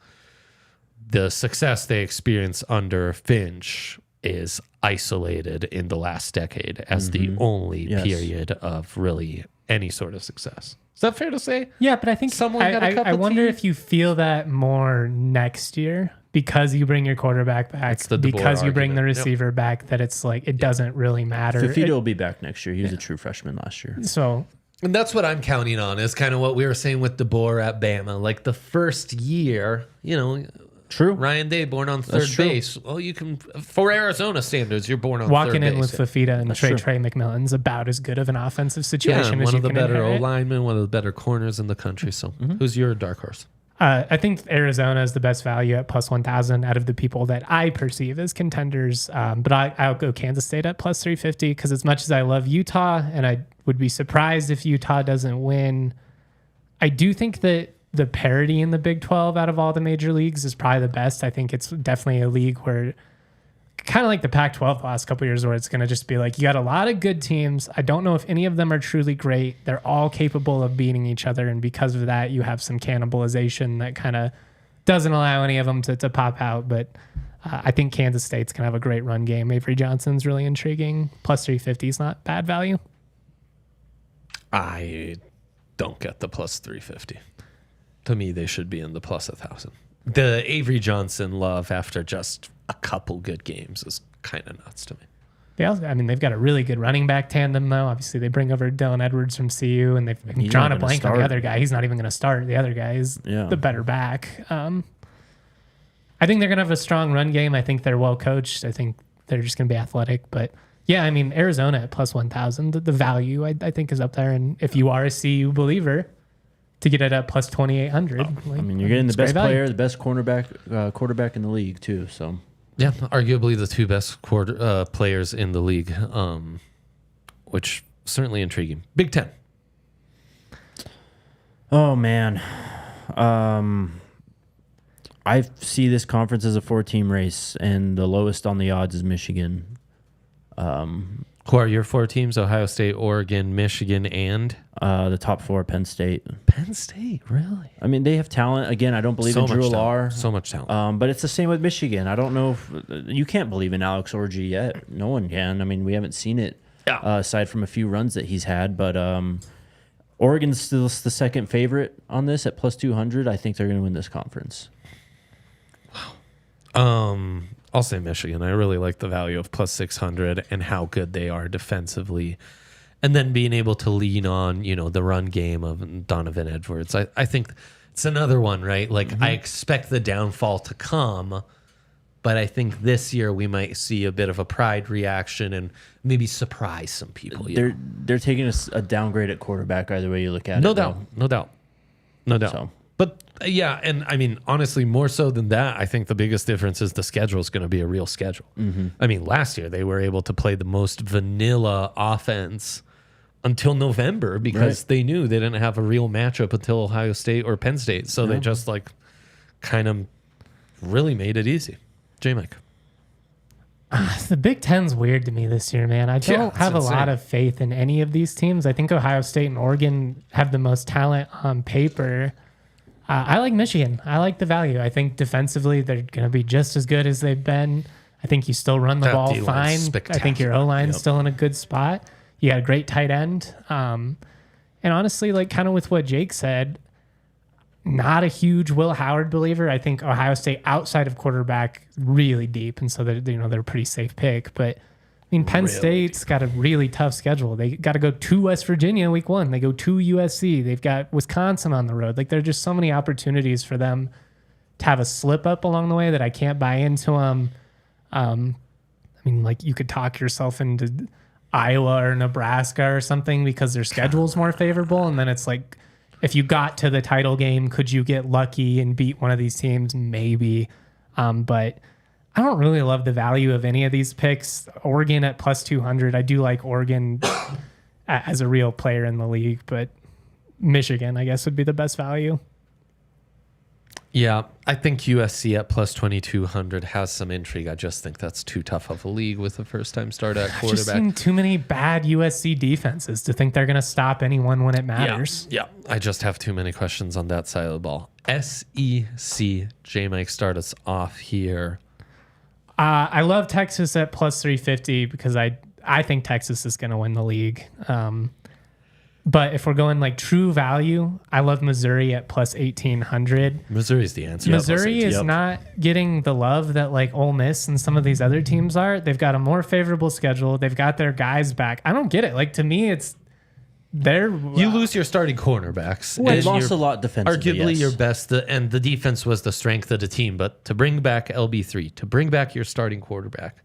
the success they experienced under Finch is isolated in the last decade as the only period of really any sort of success. Is that fair to say? Yeah, but I think I wonder if you feel that more next year because you bring your quarterback back, because you bring the receiver back, that it's like it doesn't really matter. Fafita will be back next year. He was a true freshman last year. So, and that's what I'm counting on is kind of what we were saying with DeBoer at Bama. Like the first year, True. Ryan Day born on third base. Well, you can, for Arizona standards, you're born on walking third base. Walking in with Fafita and Trey McMillan's about as good of an offensive situation as you can one of the better inherit. O-linemen, one of the better corners in the country. So who's your dark horse? I think Arizona is the best value at plus 1,000 out of the people that I perceive as contenders. But I'll go Kansas State at plus 350 because as much as I love Utah, and I would be surprised if Utah doesn't win, I do think that the parity in the Big 12 out of all the major leagues is probably the best. I think it's definitely a league where kind of like the Pac-12 the last couple of years where it's going to just be like, you got a lot of good teams. I don't know if any of them are truly great. They're all capable of beating each other. And because of that, you have some cannibalization that kind of doesn't allow any of them to pop out. But I think Kansas State's going to have a great run game. Avery Johnson's really intriguing. Plus 350 is not bad value. I don't get the plus 350. To me, they should be in the plus 1,000. The Avery Johnson love after just a couple good games is kind of nuts to me. They've got a really good running back tandem, though. Obviously, they bring over Dylan Edwards from CU, and they've drawn a blank on the other guy. He's not even going to start. The other guy is the better back. I think they're going to have a strong run game. I think they're well coached. I think they're just going to be athletic. But Yeah, I mean, Arizona at plus 1,000, the value I think is up there. And if you are a CU believer, to get it at plus 2,800. I mean, you're getting the best player, the best quarterback in the league too. So yeah, arguably the two best players in the league, which certainly intriguing. Big Ten. Oh man, I see this conference as a 4-team race, and the lowest on the odds is Michigan. Who are your 4 teams? Ohio State, Oregon, Michigan, and the top 4, Penn State. Penn State, really? I mean, they have talent. Again, I don't believe in Drew Lar. So much talent. But it's the same with Michigan. I don't know if you can't believe in Alex Orji yet. No one can. I mean, we haven't seen it aside from a few runs that he's had. But Oregon's still the second favorite on this at plus 200. I think they're going to win this conference. I'll say Michigan. I really like the value of plus 600 and how good they are defensively. And then being able to lean on, the run game of Donovan Edwards. I think it's another one, right? Like, I expect the downfall to come, but I think this year we might see a bit of a pride reaction and maybe surprise some people. They're taking a downgrade at quarterback either way you look at it. No doubt. So. But yeah, and I mean, honestly, more so than that, I think the biggest difference is the schedule is going to be a real schedule. I mean, last year they were able to play the most vanilla offense until November because they knew they didn't have a real matchup until Ohio State or Penn State. So they just kind of really made it easy. J-Mike. The Big Ten's weird to me this year, man. I don't have a lot of faith in any of these teams. I think Ohio State and Oregon have the most talent on paper. I like Michigan. I like the value. I think defensively they're going to be just as good as they've been. I think you still run the ball fine. I think your O-line's still in a good spot. You got a great tight end. And honestly, kind of with what Jake said, not a huge Will Howard believer. I think Ohio State outside of quarterback really deep, and so they're a pretty safe pick. But I mean, Penn State's got a really tough schedule. They got to go to West Virginia week 1. They go to USC. They've got Wisconsin on the road. There are just so many opportunities for them to have a slip up along the way that I can't buy into them. I mean, you could talk yourself into Iowa or Nebraska or something because their schedule's more favorable. And then it's if you got to the title game, could you get lucky and beat one of these teams? Maybe. But I don't really love the value of any of these picks. Oregon at plus 200. I do like Oregon as a real player in the league, but Michigan, I guess, would be the best value. Yeah, I think USC at plus 2,200 has some intrigue. I just think that's too tough of a league with a first-time start at quarterback. I've just seen too many bad USC defenses to think they're going to stop anyone when it matters. Yeah, I just have too many questions on that side of the ball. SEC, J-Mike, start us off here. I love Texas at plus 350 because I think Texas is going to win the league. But if we're going true value, I love Missouri at plus 1,800. Missouri's the answer. Missouri is not getting the love that Ole Miss and some of these other teams are. They've got a more favorable schedule. They've got their guys back. I don't get it. To me, it's you lose your starting cornerbacks. Well, they lost a lot defensively. Arguably your best, and the defense was the strength of the team. But to bring back LB3, to bring back your starting quarterback,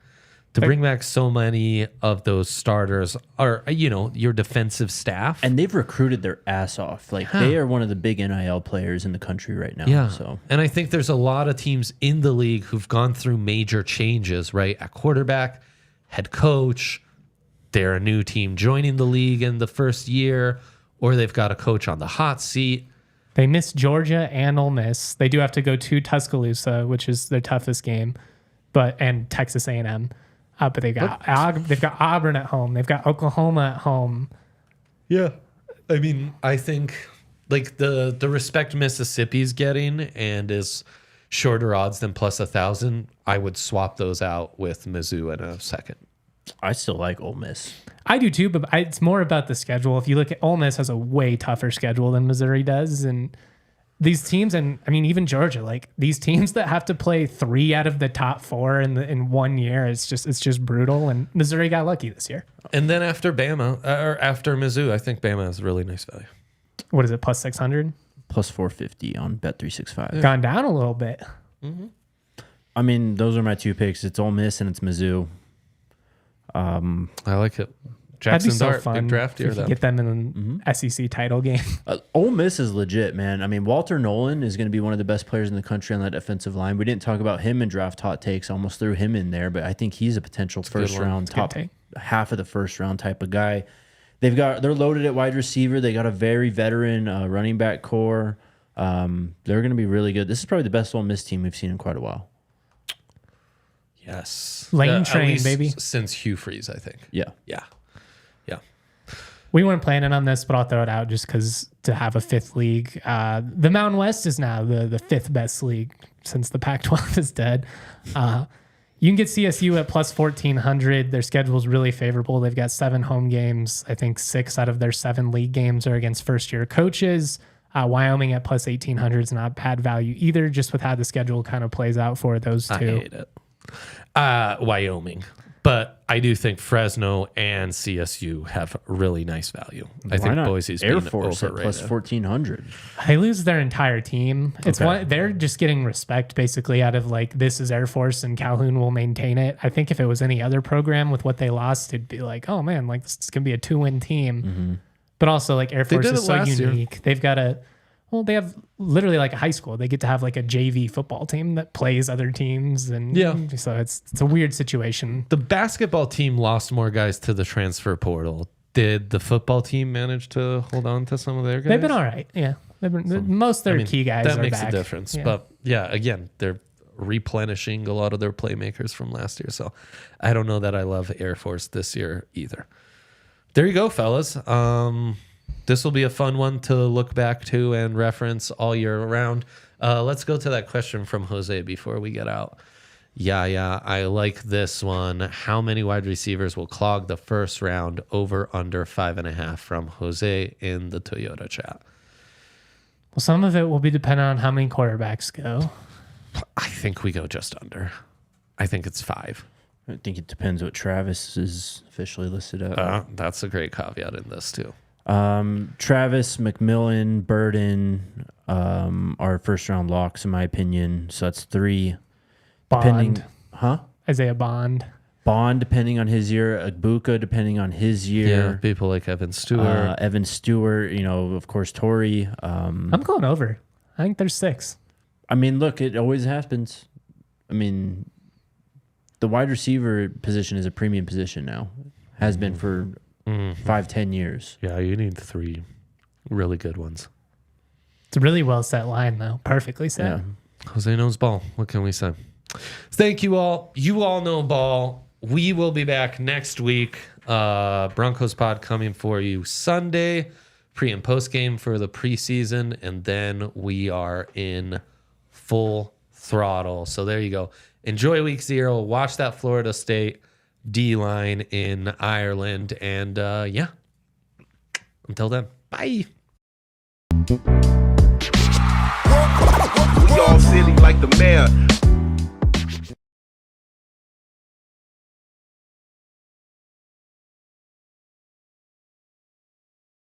to bring back so many of those starters, or your defensive staff, and they've recruited their ass off. They are one of the big NIL players in the country right now. Yeah. So, and I think there's a lot of teams in the league who've gone through major changes, right? At quarterback, head coach. They're a new team joining the league in the first year, or they've got a coach on the hot seat. They miss Georgia and Ole Miss. They do have to go to Tuscaloosa, which is their toughest game, and Texas A&M. But they've got Auburn at home. They've got Oklahoma at home. Yeah, I mean, I think the respect Mississippi's getting and is shorter odds than plus 1,000. I would swap those out with Mizzou in a second. I still like Ole Miss. I do too, but it's more about the schedule. If you look at Ole Miss has a way tougher schedule than Missouri does, and these teams, and I mean even Georgia, these teams that have to play 3 out of the top 4 in 1 year, it's just brutal. And Missouri got lucky this year. And then after Bama or after Mizzou, I think Bama has a really nice value. What is it? Plus 600, plus 450 on Bet365. Gone down a little bit. I mean, those are my 2 picks. It's Ole Miss and it's Mizzou. I like it. That'd be Jackson so Dart, fun big draft year. if you Though. get them in an SEC title game. Ole Miss is legit, man. I mean, Walter Nolan is going to be one of the best players in the country on that defensive line. We didn't talk about him in draft hot takes. I almost threw him in there, but I think he's a potential first round, top half of the first round type of guy. They're loaded at wide receiver. They got a very veteran running back core. They're going to be really good. This is probably the best Ole Miss team we've seen in quite a while. Yes. Lane train, baby. Since Hugh Freeze, I think. Yeah. Yeah. Yeah. We weren't planning on this, but I'll throw it out just because to have a fifth league. The Mountain West is now the fifth best league since the Pac-12 is dead. You can get CSU at plus 1,400. Their schedule is really favorable. They've got 7 home games. I think 6 out of their 7 league games are against first-year coaches. Wyoming at plus 1,800 is not bad value either, just with how the schedule kind of plays out for those two. I hate it. Wyoming. But I do think Fresno and CSU have really nice value. I think Boise's Air being Force at overrated. plus 1,400. They lose their entire team. It's they're just getting respect basically out of like, this is Air Force and Calhoun will maintain it. I think if it was any other program with what they lost, it'd be like, oh man, like this is gonna be a 2-win team. But also like Air Force is so unique. They've got they have literally like a high school. They get to have like a JV football team that plays other teams, and so it's a weird situation. The basketball team lost more guys to the transfer portal. Did the football team manage to hold on to some of their guys? They've been all right. Yeah, most of their key guys. That are makes back. a difference. Yeah. But yeah, again, they're replenishing a lot of their playmakers from last year. So I don't know that I love Air Force this year either. There you go, fellas. This will be a fun one to look back to and reference all year around. Let's go to that question from Jose before we get out. Yeah, I like this one. How many wide receivers will clog the first round? Over, under 5.5 from Jose in the Toyota chat. Well, some of it will be dependent on how many quarterbacks go. I think we go just under. I think it's 5. I think it depends what Travis is officially listed at. That's a great caveat in this too. Travis, McMillan, Burden are first round locks in my opinion. So that's 3. Bond. Isaiah Bond, depending on his year. Agbuka, depending on his year. Yeah, people like Evan Stewart. Of course, Torrey. I'm going over. I think there's 6. I mean, look, it always happens. I mean, the wide receiver position is a premium position now. Has been for 5-10 years. Yeah, you need 3 really good ones. It's a really well set line, though. Perfectly set. Yeah. Jose knows ball. What can we say? Thank you all. You all know ball. We will be back next week. Broncos pod coming for you Sunday. Pre and post game for the preseason. And then we are in full throttle. So there you go. Enjoy week 0. Watch that Florida State D-line in Ireland. And until then, bye. We all silly like the mayor.